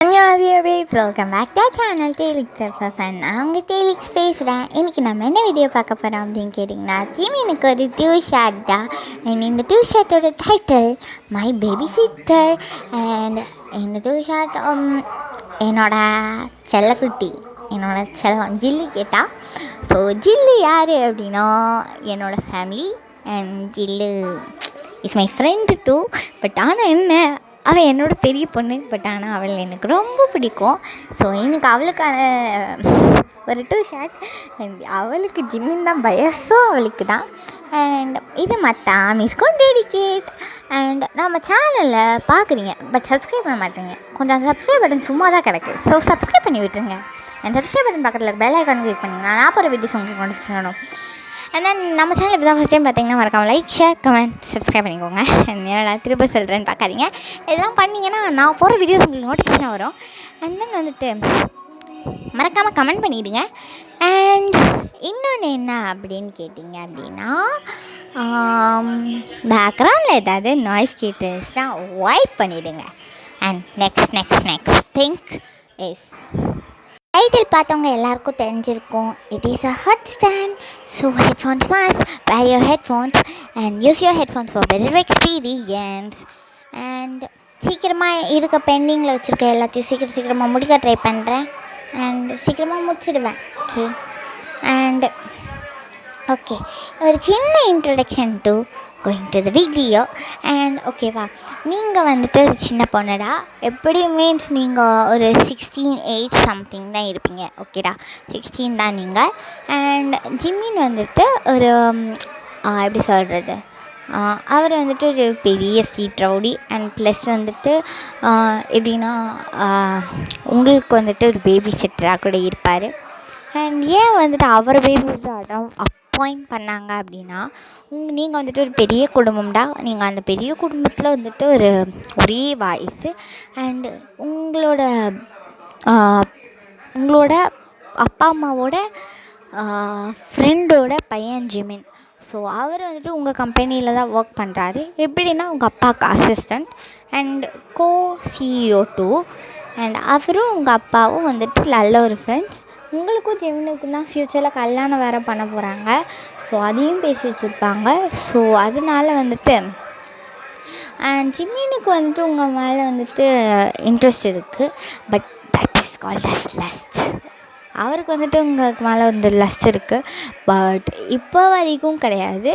안녕하세요 babes, welcome back to channel Dailyx FFN. நான் உங்கள் டெய்லிக்ஸ் பேசுகிறேன். இன்றைக்கி நம்ம என்ன வீடியோ பார்க்க போகிறோம் அப்படின்னு கேட்டிங்கன்னா, ஜிமினுக்கு ஒரு டியூ-ஷர்ட் தான். அண்ட் இந்த டியூ-ஷர்ட்டோட title my baby sister. And இந்த டியூ-ஷர்ட் என்னோட செல்லக்குட்டி, என்னோட செல்லம் ஜில்லி கேட்டா. ஸோ ஜில்லி யார் அப்படின்னா என்னோடய family. And Jillu is my friend too. But ஆனால் என்ன, அவள் என்னோடய பெரிய பொண்ணு. பட் ஆனால் அவள் எனக்கு ரொம்ப பிடிக்கும். ஸோ எனக்கு அவளுக்கான ஒரு டியூ-ஷர்ட். அண்ட் அவளுக்கு ஜிம்மின் தான் பயசோ அவளுக்கு தான். அண்ட் இது மற்ற மிஸ்கும் டெடிகேட். அண்ட் நம்ம சேனலில் பார்க்குறீங்க பட் சப்ஸ்கிரைப் பண்ண மாட்டேங்க. கொஞ்சம் சப்ஸ்கிரைப் பட்டன் சும்மா தான் கிடக்கு. ஸோ சப்ஸ்கிரைப் பண்ணி விட்டுருங்க. அண்ட் சப்ஸ்கிரைப் பட்டன் பக்கத்தில் பெல் ஐக்கான் கிளிக் பண்ணிங்கன்னா நான் போகிற வீடியோஸ் உங்களுக்கு நோட்டிஃபிகேஷன் வரும். அண்ட் தென் நம்ம சேனல் இப்போ தான் ஃபஸ்ட் டைம் பார்த்தீங்கன்னா மறக்காமல் லைக், ஷேர், கமெண்ட், சப்ஸ்கிரைப் பண்ணிக்கோங்க. என்னடா திரும்ப சொல்கிறேன்னு பார்க்காதீங்க. இதெல்லாம் பண்ணிங்கன்னா நான் போகிற வீடியோஸ் உங்களுக்கு நோட்டிஃபிகேஷன் வரும். அண்ட் தென் வந்துட்டு மறக்காமல் கமெண்ட் பண்ணிவிடுங்க. அண்ட் இன்னொன்று என்ன அப்படின்னு கேட்டிங்க அப்படின்னா, பேக்ரவுண்டில் ஏதாவது நாய்ஸ் கேட்டுச்சுன்னா அவாய்ட் பண்ணிவிடுங்க. And next think is title பார்த்தவங்க எல்லாருக்கும் தெரிஞ்சிருக்கும். It is a hot stand. So headphones must. wear your headphones and use your headphones for better experience. And சீக்கிரமாக இருக்க பெண்டிங்கில் வச்சுருக்க எல்லாத்தையும் சீக்கிரமாக முடிக்க ட்ரை பண்ணுறேன். அண்ட் சீக்கிரமாக முடிச்சிடுவேன். ஓகே ஒரு சின்ன introduction to going to the video. And ஓகேவா, நீங்கள் வந்துட்டு ஒரு சின்ன பொண்ணுடா. எப்படி மீன்ஸ் நீங்கள் ஒரு 16 ஏஜ் சம்திங் தான் இருப்பீங்க. ஓகேடா, 16 தான் நீங்கள். அண்ட் ஜிம்மின் வந்துட்டு ஒரு எப்படி சொல்கிறது, அவர் வந்துட்டு ஒரு பெரிய ஸ்ட்ரீட் ரவுடி. அண்ட் ப்ளஸ் வந்துட்டு எப்படின்னா உங்களுக்கு வந்துட்டு ஒரு பேபி சிட்டராக கூட இருப்பார். அண்ட் ஏன் வந்துட்டு அவர் பேபி சிட்டராக அப்பாயிண்ட் பண்ணாங்க அப்படின்னா, நீங்கள் வந்துட்டு ஒரு பெரிய குடும்பம்டா. நீங்கள் அந்த பெரிய குடும்பத்தில் வந்துட்டு ஒரே வாய்ஸு. அண்டு உங்களோட அப்பா அம்மாவோட ஃப்ரெண்டோட பையன் ஜிமின். ஸோ அவர் வந்துட்டு உங்கள் கம்பெனியில் தான் ஒர்க் பண்ணுறாரு. எப்படின்னா உங்கள் அப்பாவுக்கு assistant and co-CEO two. And அவரும் உங்கள் அப்பாவும் வந்துட்டு நல்ல ஒரு ஃப்ரெண்ட்ஸ். உங்களுக்கும் ஜிம்னுக்கும் தான் ஃப்யூச்சரில் கல்யாணம் வேறு பண்ண போகிறாங்க. ஸோ அதையும் பேசி வச்சுருப்பாங்க. ஸோ அதனால வந்துட்டு அண்ட் ஜிம்மினுக்கு வந்துட்டு உங்கள் மேலே வந்துட்டு இன்ட்ரெஸ்ட் இருக்குது. But that is called as lust. அவருக்கு வந்துட்டு உங்களுக்கு மேலே வந்து லஸ்ட் இருக்குது. பட் இப்போ வரைக்கும் கிடையாது.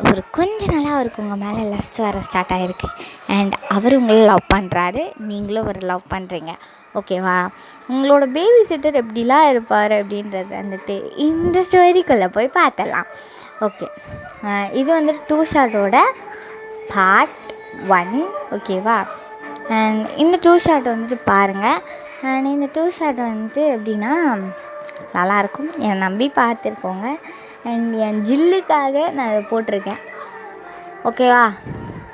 ஒரு கொஞ்ச நாளாக அவருக்கு உங்கள் மேலே லஸ்ட் வர ஸ்டார்ட் ஆகிருக்கு. அண்ட் அவர் உங்களை லவ் பண்ணுறாரு, நீங்களும் ஒரு லவ் பண்ணுறீங்க. ஓகேவா, உங்களோட பேபி சிட்டர் எப்படிலாம் இருப்பார் அப்படின்றது வந்துட்டு இந்த ஸ்டோரிக்குள்ளே போய் பார்த்தலாம். ஓகே, இது வந்துட்டு டியூ-ஷர்ட்டோட பார்ட் 1. ஓகேவா, அண்ட் இந்த டியூ-ஷர்ட் வந்துட்டு பாருங்கள். அண்ட் இந்த டியூ-ஷர்ட் வந்துட்டு எப்படின்னா நல்லாயிருக்கும். என்னை நம்பி பார்த்துருக்கோங்க. அண்ட் என் ஜில்லுக்காக நான் இதை போட்டிருக்கேன். ஓகேவா,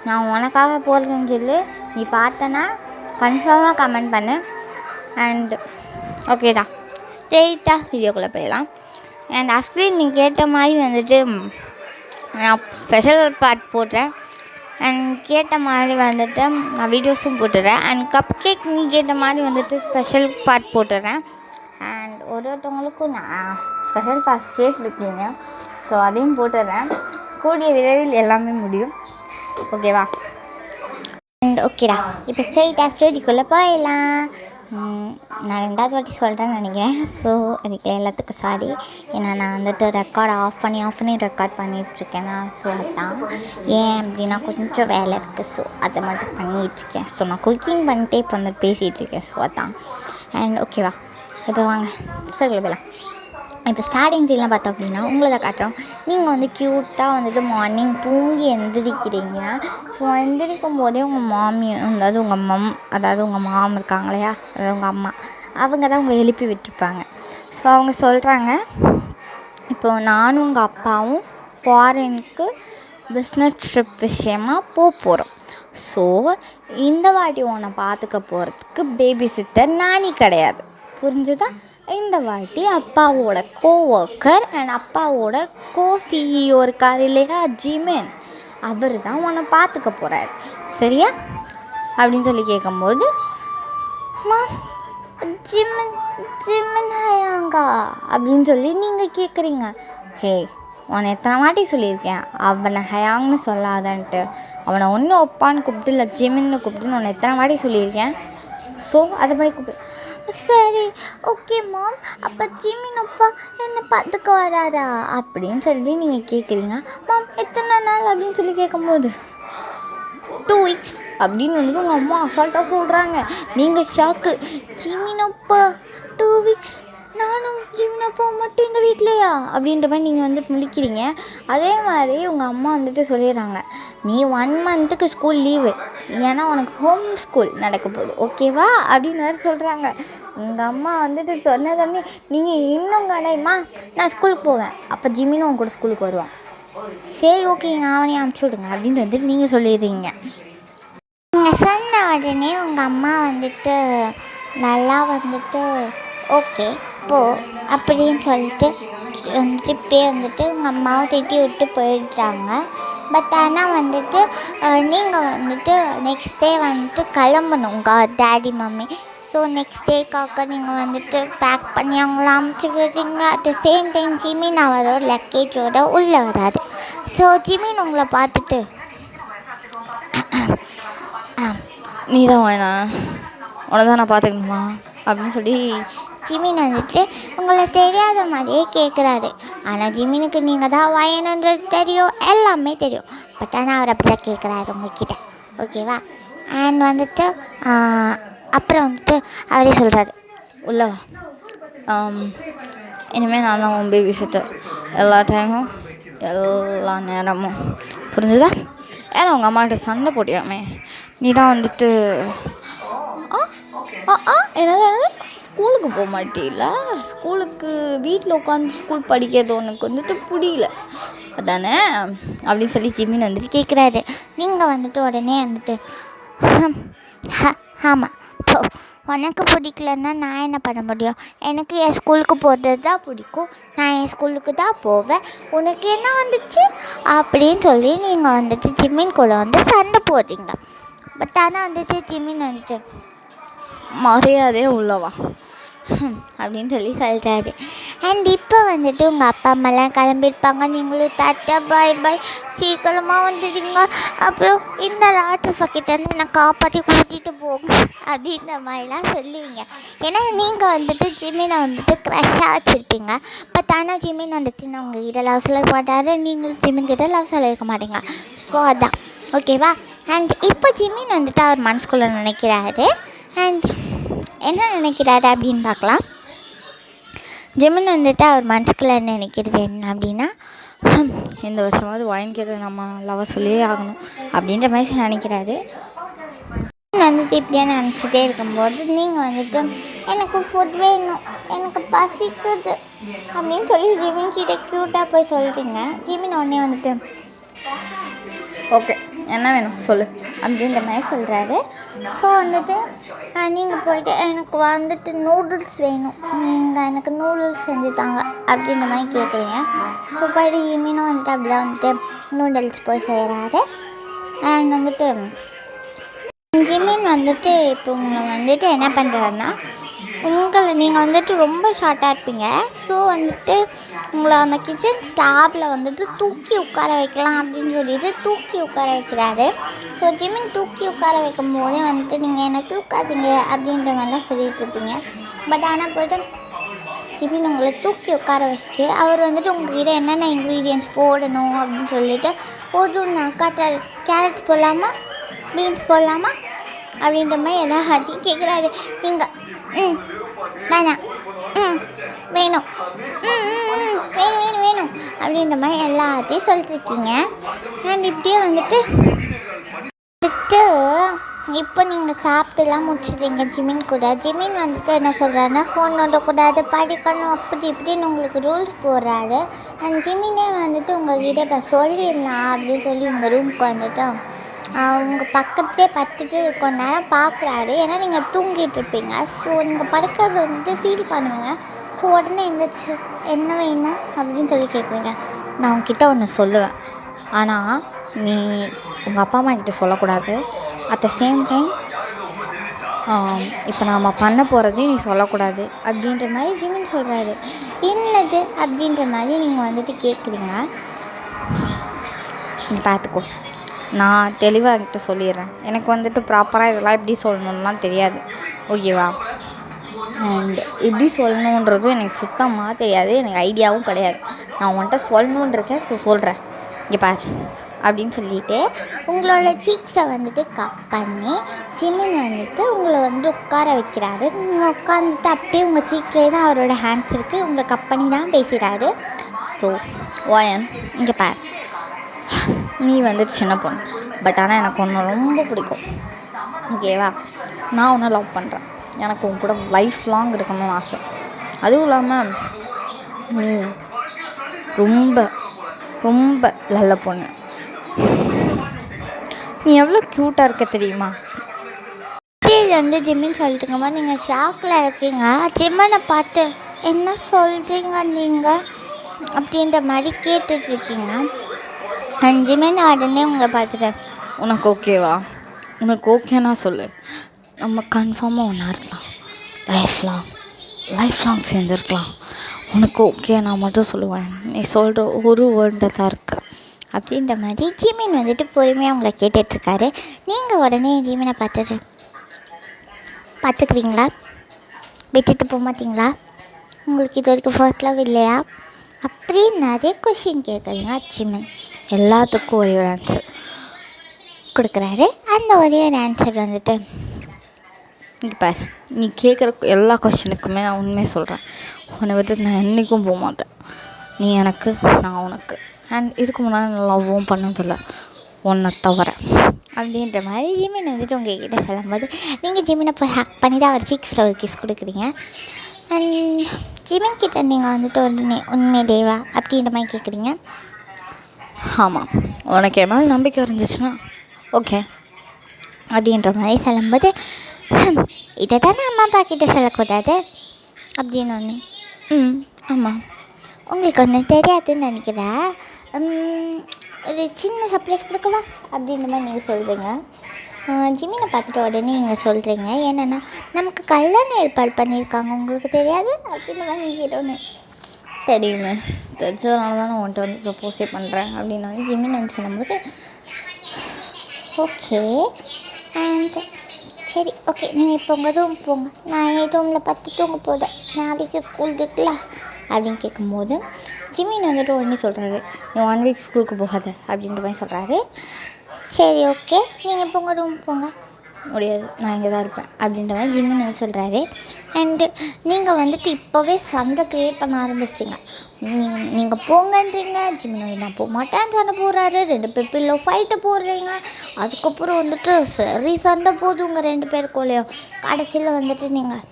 நான் உனக்காக போடுறேன் ஜில்லு. நீ பார்த்தனா கன்ஃபார்மாக கமெண்ட் பண்ணு. அண்ட் ஓகேடா, ஸ்ட்ரெயிட்டாக வீடியோக்குள்ளே போயிடலாம். அண்ட் ஆக்சுவலி நீ கேட்ட மாதிரி வந்துட்டு நான் ஸ்பெஷல் பார்ட் போடுறேன். அண்ட் கேட்ட மாதிரி வந்துட்டு நான் வீடியோஸும் போட்டுடுறேன். அண்ட் கப் கேக் நீ கேட்ட மாதிரி வந்துட்டு ஸ்பெஷல் பார்ட் போட்டுடுறேன். அண்ட் ஒருத்தவங்களுக்கும் நான் ஸ்பெஷல் பார்ட் கேட்டிருக்கீங்க. ஸோ அதையும் போட்டுடுறேன். கூடிய விரைவில் எல்லாமே முடியும். ஓகேவா, அண்ட் ஓகேடா, இப்போ ஸ்ட்ரெயிட்டாக ஸ்டோரிக்குள்ளே போயிடலாம். நான் 2வது வாட்டி சொல்கிறேன்னு நினைக்கிறேன். ஸோ அதுக்கு எல்லாத்துக்கும் சாரி. ஏன்னா நான் வந்துட்டு ரெக்கார்ட் ஆஃப் பண்ணி ரெக்கார்ட் பண்ணிகிட்ருக்கேன்னா. ஸோ அதான் ஏன் அப்படின்னா கொஞ்சம் வேலை இருக்குது. ஸோ அதை மட்டும் பண்ணிகிட்ருக்கேன். ஸோ நான் குக்கிங் பண்ணிட்டே இப்போ வந்துட்டு பேசிகிட்ருக்கேன். ஸோ அதான். அண்ட் ஓகேவா, இப்போ வாங்க ஸ்டோரிக்குள்ளே போகலாம். இப்போ ஸ்டார்டிங் சீன்லாம் பார்த்தோம் அப்படின்னா உங்களை தான் காட்டுறோம். நீங்கள் வந்து க்யூட்டாக வந்துட்டு மார்னிங் தூங்கி எந்திரிக்கிறீங்க. ஸோ எந்திரிக்கும் போதே உங்கள் மாமி, அதாவது உங்கள் மாம் இருக்காங்க இல்லையா, அதாவது உங்கள் அம்மா, அவங்க தான் உங்களை எழுப்பி விட்டுருப்பாங்க. ஸோ அவங்க சொல்கிறாங்க, இப்போது நானும் உங்கள் அப்பாவும் ஃபாரினுக்கு பிஸ்னஸ் ட்ரிப் விஷயமாக போகிறோம். ஸோ இந்த வாட்டி உன்னை பார்த்துக்க போகிறதுக்கு பேபி சிட்டர் நானி கிடையாது. புரிஞ்சுதா? இந்த வாட்டி அப்பாவோட கோவொர்க்கர் அண்ட் அப்பாவோட co-CEO இருக்கார் இல்லையா ஜிமின், அவர் தான் உன்னை பார்த்துக்க போகிறார். சரியா அப்படின்னு சொல்லி கேட்கும்போது மேம் ஜிமின் ஜிமின் ஹயாங்கா அப்படின்னு சொல்லி நீங்கள் கேட்குறீங்க. ஹே, உன்னை எத்தனை வாட்டி சொல்லியிருக்கேன் அவனை ஹயாங்னு சொல்லாதன்ட்டு. அவனை ஒன்று ஒப்பான்னு கூப்பிட்டு இல்லை ஜிமின்னு கூப்பிட்டுன்னு உன்னை எத்தனை வாட்டி சொல்லியிருக்கேன். ஸோ அதை மாதிரி கூப்பிடு. சரி, ஓகே மேம், அப்போ ஜிமின் அப்பா என்னை பார்த்துக்க வராரா அப்படின்னு சொல்லி நீங்கள் கேட்குறீங்க. மேம் எத்தனை நாள் அப்படின்னு சொல்லி கேட்கும்போது 2 weeks அப்படின்னு வந்துட்டு உங்கள் அம்மா அசால்ட்டாக சொல்கிறாங்க. நீங்கள் ஷாக்கு. ஜிமினப்பா 2 weeks, நானும் ஜிமினப்பா மட்டும் இந்த வீட்லையா அப்படின்ற மாதிரி நீங்கள் வந்துட்டு முழிக்கிறீங்க. அதே மாதிரி உங்கள் அம்மா வந்துட்டு சொல்லிடுறாங்க, நீ 1 month ஸ்கூல் லீவு, ஏன்னா உனக்கு ஹோம் ஸ்கூல் நடக்க போகுது, ஓகேவா அப்படின்னு வேறு சொல்கிறாங்க. உங்கள் அம்மா வந்துட்டு சொன்னதன்னே நீங்கள் இன்னும் கடையுமா, நான் ஸ்கூலுக்கு போவேன், அப்போ ஜிமினும் உங்க கூட ஸ்கூலுக்கு வருவான். சரி, ஓகேங்க, அவனையும் அனுப்பிச்சி விடுங்க அப்படின்னு வந்துட்டு நீங்கள் சொல்லிடுறீங்க. நீங்கள் சொன்ன உடனே உங்கள் அம்மா வந்துட்டு நல்லா வந்துட்டு ஓகே போ அப்படின்னு சொல்லிட்டு வந்துட்டு இப்படியே வந்துட்டு உங்கள் அம்மாவை திட்டி விட்டு போயிடுறாங்க. பட் ஆனால் வந்துட்டு நீங்கள் வந்துட்டு நெக்ஸ்ட் டே வந்துட்டு கிளம்பணும் உங்கள் டேடி மம்மி. ஸோ நெக்ஸ்ட் டேக்காக நீங்கள் வந்துட்டு பேக் பண்ணி அவங்கள அமுச்சு விடுறீங்க. At the same time Jimin அவரோட லக்கேஜோட உள்ளே வராரு. ஸோ ஜிமின் உங்களை பார்த்துட்டு, நீ தான் வேணா, உன்னை தான் நான் பார்த்துக்கணுமா அப்படின்னு சொல்லி ஜிமின் வந்துட்டு உங்களை தெரியாத மாதிரியே கேட்குறாரு. ஆனால் ஜிமினுக்கு நீங்கள் தான் வாயணுன்றது தெரியும், எல்லாமே தெரியும். பட் ஆனால் அவர் அப்படி தான் கேட்குறாரு உங்ககிட்ட, ஓகேவா? அண்ட் வந்துட்டு அப்புறம் வந்துட்டு அவரே சொல்கிறாரு, உள்ளவா, இனிமேல் நான் தான் உன் பேபி சிட்டர், எல்லா டைமும் எல்லா நேரமும், புரிஞ்சுதா? ஏன்னா உங்கள் அம்மாக்கிட்ட சண்டை போட்டியாமே, நீ தான் வந்துட்டு என்னது ஸ்கூலுக்கு போக மாட்டீல, ஸ்கூலுக்கு வீட்டில் உட்காந்து ஸ்கூல் படிக்கிறது உனக்கு வந்துட்டு புரியல அதானே அப்படின்னு சொல்லி ஜிமின் வந்துட்டு கேட்குறாரு. நீங்கள் வந்துட்டு உடனே வந்துட்டு ஆமாம், உனக்கு பிடிக்கலன்னா நான் என்ன பண்ண முடியும், எனக்கு என் ஸ்கூலுக்கு போகிறது தான் பிடிக்கும், நான் என் ஸ்கூலுக்கு தான் போவேன், உனக்கு என்ன வந்துச்சு அப்படின்னு சொல்லி நீங்கள் வந்துட்டு ஜிமின் கூட வந்து சண்டை போடுறீங்க. பட் ஆனால் வந்துட்டு ஜிமின் வந்துட்டு மரியாதையே உள்ளவா அப்படின்னு சொல்லி சொல்கிறாரு. அண்ட் இப்போ வந்துட்டு உங்கள் அப்பா அம்மாலாம் கிளம்பியிருப்பாங்க. நீங்களும் டாட்டா பாய் பாய், சீக்கிரமாக வந்துடுங்க, அப்புறம் இந்த ராட்சசக்கிட்டேருந்து நான் காப்பாற்றி கூட்டிகிட்டு போங்க அப்படின்ற மாதிரிலாம் சொல்லுவீங்க. ஏன்னா நீங்கள் வந்துட்டு ஜிமினை வந்துட்டு க்ரஷ்ஷாக வச்சுருப்பீங்க. பட் ஆனால் ஜிமின் வந்துட்டு நான் உங்ககிட்ட லவ் சொல்ல மாட்டாரு, நீங்களும் ஜிமின் கிட்ட லவ் சொல்லியிருக்க மாட்டீங்க. ஸோ அதான், ஓகேவா? அண்ட் இப்போ ஜிமின் வந்துட்டு அவர் மனசுக்குள்ளே நினைக்கிறாரு. அண்ட் என்ன நினைக்கிறாரு அப்படின்னு பார்க்கலாம். ஜிமின் வந்துட்டு அவர் மனசுக்குள்ளே என்ன நினைக்கிறது என்ன அப்படின்னா, இந்த வருஷமாவது வாங்கிக்கிற நம்ம லவ் சொல்லியே ஆகணும் அப்படின்ற மாதிரி நினைக்கிறாரு. வந்துட்டு இப்படியே நினச்சிட்டே இருக்கும்போது நீங்கள் வந்துட்டு எனக்கு ஃபுட் வேணும், எனக்கு பசிக்குது அப்படின்னு சொல்லி ஜிமின் கிட்ட க்யூட்டாக போய் சொல்கிறீங்க. ஜிமின் உடனே வந்துட்டு ஓகே என்ன வேணும் சொல்லு அப்படின்ற மாதிரி சொல்கிறாரு. ஸோ வந்துட்டு நீங்கள் போய்ட்டு எனக்கு வந்துட்டு நூடுல்ஸ் வேணும், நீங்கள் எனக்கு நூடுல்ஸ் செஞ்சு தாங்க அப்படின்ற மாதிரி கேட்குறீங்க. ஸோ போய்ட்டு ஜிமினும் வந்துட்டு அப்படி தான் வந்துட்டு நூடுல்ஸ் போய் செய்கிறாரு. அண்ட் வந்துட்டு ஜிமின் வந்துட்டு இப்போ உங்களை வந்துட்டு என்ன பண்ணுறாருன்னா, நீங்கள் வந்துட்டு ரொம்ப ஷார்ட்டாக இருப்பீங்க. ஸோ வந்துட்டு உங்களை அந்த கிச்சன் ஸ்லாப்பில் வந்துட்டு தூக்கி உட்கார வைக்கலாம் அப்படின்னு சொல்லிட்டு தூக்கி உட்கார வைக்கிறாரு. ஸோ ஜிமின் தூக்கி உட்கார வைக்கும் போதே வந்துட்டு நீங்கள் என்னை தூக்காதீங்க அப்படின்ற மாதிரிலாம் சொல்லிகிட்டு இருப்பீங்க. பட் ஆனால் போய்ட்டு ஜிமின் உங்களை தூக்கி உட்கார வச்சுட்டு அவர் வந்துட்டு உங்கள்கிட்ட என்னென்ன இன்க்ரீடியன்ட்ஸ் போடணும் அப்படின்னு சொல்லிட்டு போடணும்னா கேரட் போடலாமா, பீன்ஸ் போடலாமா அப்படின்ற மாதிரி எல்லாத்தையும் கேட்குறாரு. நீங்கள் வேணாம், வேணும், வேணும் வேணும் வேணும் அப்படின்ற மாதிரி எல்லாத்தையும் சொல்லிட்டுருக்கீங்க. அண்ட் இப்படியே வந்துட்டு இப்போ நீங்கள் சாப்பிட்டுலாம் முடிச்சிடுறீங்க ஜிமின் கூட. ஜிமின் வந்துட்டு என்ன சொல்கிறாருன்னா, ஃபோன் நோண்டக்கூடாது, படிக்கணும், அப்படி இப்படின்னு உங்களுக்கு ரூல்ஸ் போடுறாரு. அண்ட் ஜிமினே வந்துட்டு உங்கள்கிட்ட இப்போ சொல்லிடலாம் அப்படின்னு சொல்லி உங்கள் ரூமுக்கு வந்துட்டு உங்கள் பக்கத்துலேயே படுத்துட்டு கொஞ்ச நேரம் பார்க்குறாரு. ஏன்னா நீங்கள் தூங்கிட்டு இருப்பீங்க. ஸோ நீங்கள் படுக்கிறது வந்துட்டு ஃபீல் பண்ணுவீங்க. ஸோ உடனே எழுந்திரிச்சு என்ன வேணும் அப்படின்னு சொல்லி கேட்குறீங்க. நான் உங்ககிட்ட ஒன்று சொல்லுவேன், ஆனால் நீ உங்கள் அப்பா அம்மா கிட்ட சொல்லக்கூடாது. அட் த சேம் டைம் இப்போ நாம் பண்ண போகிறதையும் நீ சொல்லக்கூடாது அப்படின்ற மாதிரி ஜிமின் சொல்கிறாரு. என்னது அப்படின்ற மாதிரி நீங்கள் வந்துட்டு கேட்குறீங்க. நீ பார்த்துக்கோ, நான் தெளிவாக என்கிட்ட சொல்லிடுறேன். எனக்கு வந்துட்டு ப்ராப்பராக இதெல்லாம் எப்படி சொல்லணும்லாம் தெரியாது, ஓகேவா? அண்ட் எப்படி சொல்லணுன்றதும் எனக்கு சுத்தமாக தெரியாது, எனக்கு ஐடியாவும் கிடையாது. நான் உன்கிட்ட சொல்லணுன்றிருக்கேன், ஸோ சொல்கிறேன். இங்கே பார் அப்படின்னு சொல்லிவிட்டு உங்களோட சீக்ஸை வந்துட்டு கப் பண்ணி ஜிமின் வந்துட்டு உங்களை வந்து உட்கார வைக்கிறாரு. நீங்கள் உட்காந்துட்டு அப்படியே உங்கள் சீக்ஸ்லேயே தான் அவரோட ஹேண்ட்ஸ் இருக்குது, உங்களை கப் பண்ணி தான் பேசுகிறாரு. ஸோ ஓயன், இங்கே பார், நீ வந்துட்டு சின்ன பொண்ணு, பட் ஆனால் எனக்கு ஒன்று ரொம்ப பிடிக்கும், ஓகேவா? நான் ஒன்று லவ் பண்ணுறேன், எனக்கு உன் கூட லைஃப் லாங் இருக்கணும்னு ஆசை. அதுவும் இல்லாமல் நீ ரொம்ப ரொம்ப நல்ல பொண்ணு, நீ எவ்வளோ க்யூட்டாக இருக்க தெரியுமா? இது வந்து ஜிம்மின்னு சொல்லிட்டுங்க போது நீங்கள் ஷாக்கில் இருக்கீங்க. ஜிம்மனை பார்த்து என்ன சொல்கிறீங்க நீங்கள் அப்படின்ற மாதிரி கேட்டுட்ருக்கீங்க. அண்ட் ஜிம்மின் உடனே உங்களை பார்த்துட்டு, உனக்கு ஓகேவா? உனக்கு ஓகேனா சொல்லு, நம்ம கன்ஃபார்மாக ஒன்றா இருக்கலாம், லைஃப் லாங் சேர்ந்துருக்கலாம். உனக்கு ஓகே நான் மட்டும் சொல்லுவேன், நீ சொல்கிற ஒரு வேர்டில் தான் இருக்கு அப்படின்ற மாதிரி ஜிமின் வந்துட்டு பொறுமையாக உங்களை கேட்டுட்ருக்காரு. நீங்கள் உடனே ஜிமினை பார்த்துக்குவீங்களா? விட்டுட்டு போக மாட்டிங்களா? உங்களுக்கு இது வரைக்கும் ஃபர்ஸ்ட் லவ் இல்லையா? அப்படி நிறைய கொஷின் கேட்குறீங்க. ஜிமின் எல்லாத்துக்கும் ஒரே ஒரு ஆன்சர் கொடுக்குறாரு. அந்த ஒரே ஒரு ஆன்சர் வந்துட்டு, இங்கே பார், நீ கேட்குற எல்லா கொஷினுக்குமே நான் உண்மையை சொல்கிறேன், உன்னை விட்டு நான் என்றைக்கும் போக மாட்டேன், நீ எனக்கு நான் உனக்கு. அண்ட் இதுக்கு முன்னாடி நான் லவ்வும் பண்ணதில்லை உன்னை தவிர அப்படின்ற மாதிரி ஜிமின் வந்துட்டு உங்கள் கிட்டே சொல்லும்போது நீங்கள் ஜிமினை போய் ஹேக் பண்ணி தான் அவர் சீக்ஸில் ஒரு கிஸ் கொடுக்குறீங்க. அண்ட் ஜிமின் கிட்டே நீங்கள் வந்துட்டு உடனே உண்மையிலேவா அப்படின்ற மாதிரி கேட்குறீங்க. ஆமாம், உனக்கு என் மேலே நம்பிக்கை இருந்துச்சுன்னா ஓகே அப்படின்ற மாதிரி சொல்லும்போது, இதை தானே அம்மா அப்பா கிட்டே சொல்லக்கூடாது அப்படின்னு ஒன்று. ஆமாம், உங்களுக்கு ஒன்று தெரியாதுன்னு நினைக்கிறேன், ஒரு சின்ன சர்ப்ரைஸ் கொடுக்கவா அப்படின்ற மாதிரி நீங்கள் சொல்கிறீங்க. ஜிமினை பார்த்துட்டு உடனே நீங்கள் சொல்கிறீங்க, என்னென்னா நமக்கு கல்யாணம் ஏற்பாடு பண்ணியிருக்காங்க, உங்களுக்கு தெரியாது அப்படின்ற மாதிரி நீங்கள் ஒன்று. தெரியுமே, தெரிஞ்சதுனால தான் நான் உன்ட்ட வந்து ப்ரப்போஸே பண்ணுறேன் அப்படின்னு வந்து ஜிமின் வந்து சொல்லும்போது, ஓகே அண்ட் சரி ஓகே, நீங்கள் இப்போ உங்கள் ரூம் போங்க, நான் என் ரூமில் பார்த்து தூங்க போதேன், நாளைக்கு ஸ்கூல் இருக்குல்ல அப்படின்னு கேட்கும்போது ஜிமின் வந்துட்டு உடனே சொல்கிறாரு, நீ 1 வீக் ஸ்கூலுக்கு போகாத அப்படின்ற மாதிரி சொல்கிறாரு. சரி ஓகே, நீங்கள் இப்போ உங்கள் ரூம் போங்க. முடியாது, நான் இங்கே தான் இருப்பேன் அப்படின்ற மாதிரி ஜிமின் வந்து சொல்கிறாரு. அண்டு நீங்கள் வந்துட்டு இப்போவே சண்டை க்ரியேட் பண்ண ஆரம்பிச்சிட்டிங்க. நீங்கள் போங்கன்றீங்க, ஜிமின் வந்து நான் போக மாட்டேன்னு சண்டை போடுறாரு, 2 பேர் பில்லோ ஃபைட்டை போடுறீங்க. அதுக்கப்புறம் வந்துட்டு சரி சண்டை போதும் உங்கள் 2 பேருக்குள்ளேயும். கடைசியில் வந்துட்டு நீங்கள்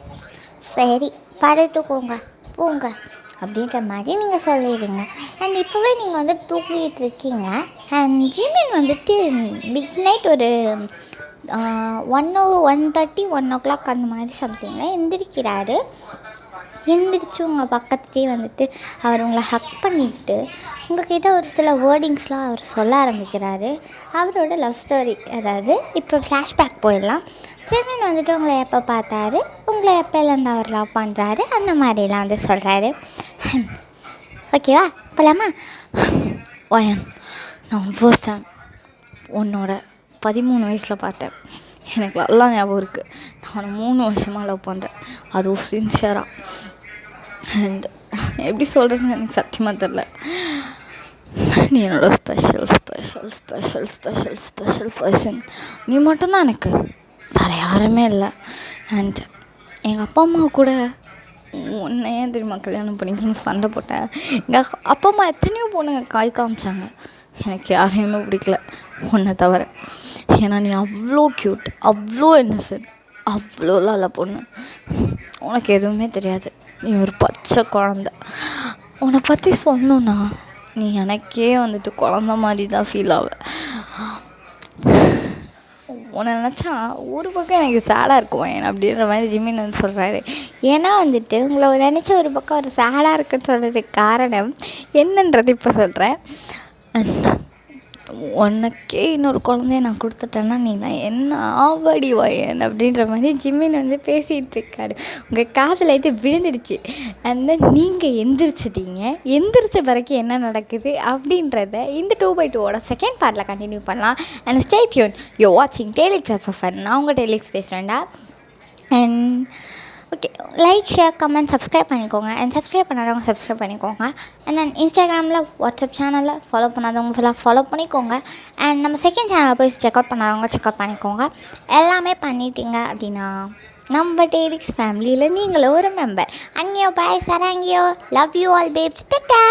சரி படுத்துக்கோங்க போங்க அப்படின்ற மாதிரி நீங்கள் சொல்லிடுங்க. அண்ட் இப்போவே நீங்கள் வந்து தூக்கிட்டு இருக்கீங்க. அண்ட் ஜிமின் வந்துட்டு மிட் நைட் ஒரு 1:30 1 o'clock அந்த மாதிரி சம்திங்கில் எந்திரிக்கிறாரு. எந்திரிச்சு உங்கள் பக்கத்துலேயே வந்துட்டு அவர் உங்களை ஹக் பண்ணிவிட்டு உங்கள்கிட்ட ஒரு சில வேர்டிங்ஸ்லாம் அவர் சொல்ல ஆரம்பிக்கிறாரு. அவரோட லவ் ஸ்டோரி, அதாவது இப்போ ஃப்ளாஷ்பேக் போயிடலாம். ஜிமின் வந்துட்டு உங்களை எப்போ பார்த்தாரு, உங்களை எப்போலேருந்து அவர் லவ் பண்ணுறாரு, அந்த மாதிரிலாம் வந்து சொல்கிறாரு. ஓகேவா, போகலாமா? ஓயன், நான் ஃபர்ஸ்ட் டைம் உன்னோட 13 வயசில் பார்த்தேன், எனக்கு நல்லா ஞாபகம் இருக்குது. நான் 3 வருஷமாக லவ் பண்ணுறேன், அதுவும் சின்சியராக. அண்ட் எப்படி சொல்கிறதுன்னு எனக்கு சத்தியமாக தெரில. நீ என்னோட special special special special special person. நீ மட்டும்தான் எனக்கு, வேறு யாருமே இல்லை. அண்ட் எங்கள் அப்பா அம்மா கூட உன்னை ஏன் தெரியுமா கல்யாணம் பண்ணிக்கணும்னு சண்டை போட்டேன். எங்கள் அப்பா அம்மா எத்தனையோ பொண்ணுங்க காய் காமிச்சாங்க, எனக்கு யாரையுமே பிடிக்கல உன்னை தவிர. ஏன்னா நீ அவ்வளோ க்யூட், அவ்வளோ இன்னசென்ட், அவ்வளோ நல்ல பொண்ணு. உனக்கு எதுவுமே தெரியாது, நீ ஒரு பச்சை குழந்த. உன்னை பற்றி சொல்லணுன்னா நீ எனக்கே வந்துட்டு குழந்த மாதிரி தான் ஃபீல் ஆவ. உன்னை நினச்சா ஒரு பக்கம் எனக்கு சேடாக இருக்கும் அப்படின்ற மாதிரி ஜிமின் வந்து சொல்கிறாரு. ஏன்னா வந்துட்டு உங்களை நினச்ச ஒரு பக்கம் ஒரு சேடாக இருக்குன்னு சொல்கிறதுக்கு காரணம் என்னன்றது இப்போ சொல்கிறேன். உனக்கே இன்னொரு குழந்தைய நான் கொடுத்துட்டேன்னா நீ நான் என்ன ஆவடி வயன் அப்படின்ற மாதிரி ஜிம்மின் வந்து பேசிகிட்டு இருக்காரு. உங்கள் காதில் இது விழுந்துடுச்சு. அண்ட் தென் நீங்கள் எந்திரிச்சிட்டீங்க. எந்திரிச்ச பிறகு என்ன நடக்குது அப்படின்றத இந்த 2/2 செகண்ட் பார்ட்டில் கண்டினியூ பண்ணலாம். And stay tune. யூ வாட்சிங் டெய்லிக்ஸ் எஃப்எஃப்என். நான் உங்கள் டெய்லிக்ஸ் பேசுகிறேன்டா. And okay, like, share, comment, subscribe பண்ணிக்கோங்க. அண்ட் சப்ஸ்கிரைப் பண்ணாதவங்க சப்ஸ்கிரைப் பண்ணிக்கோங்க. அண்ட் தென் இன்ஸ்டாகிராமில், வாட்ஸ்அப் சேனலில் ஃபாலோ பண்ணாதவங்க ஃபுல்லாக ஃபாலோ பண்ணிக்கோங்க. அண்ட் நம்ம செகண்ட் சேனலில் போய் செக் அவுட் பண்ணாதவங்க செக் அவுட் பண்ணிக்கோங்க. எல்லாமே பண்ணிட்டீங்க அப்படின்னா நம்ம டெய்லிக்ஸ் ஃபேமிலியில் நீங்களும் ஒரு மெம்பர். அன்னியோ, பாய், சராங்கியோ, love you all babes, ta-ta.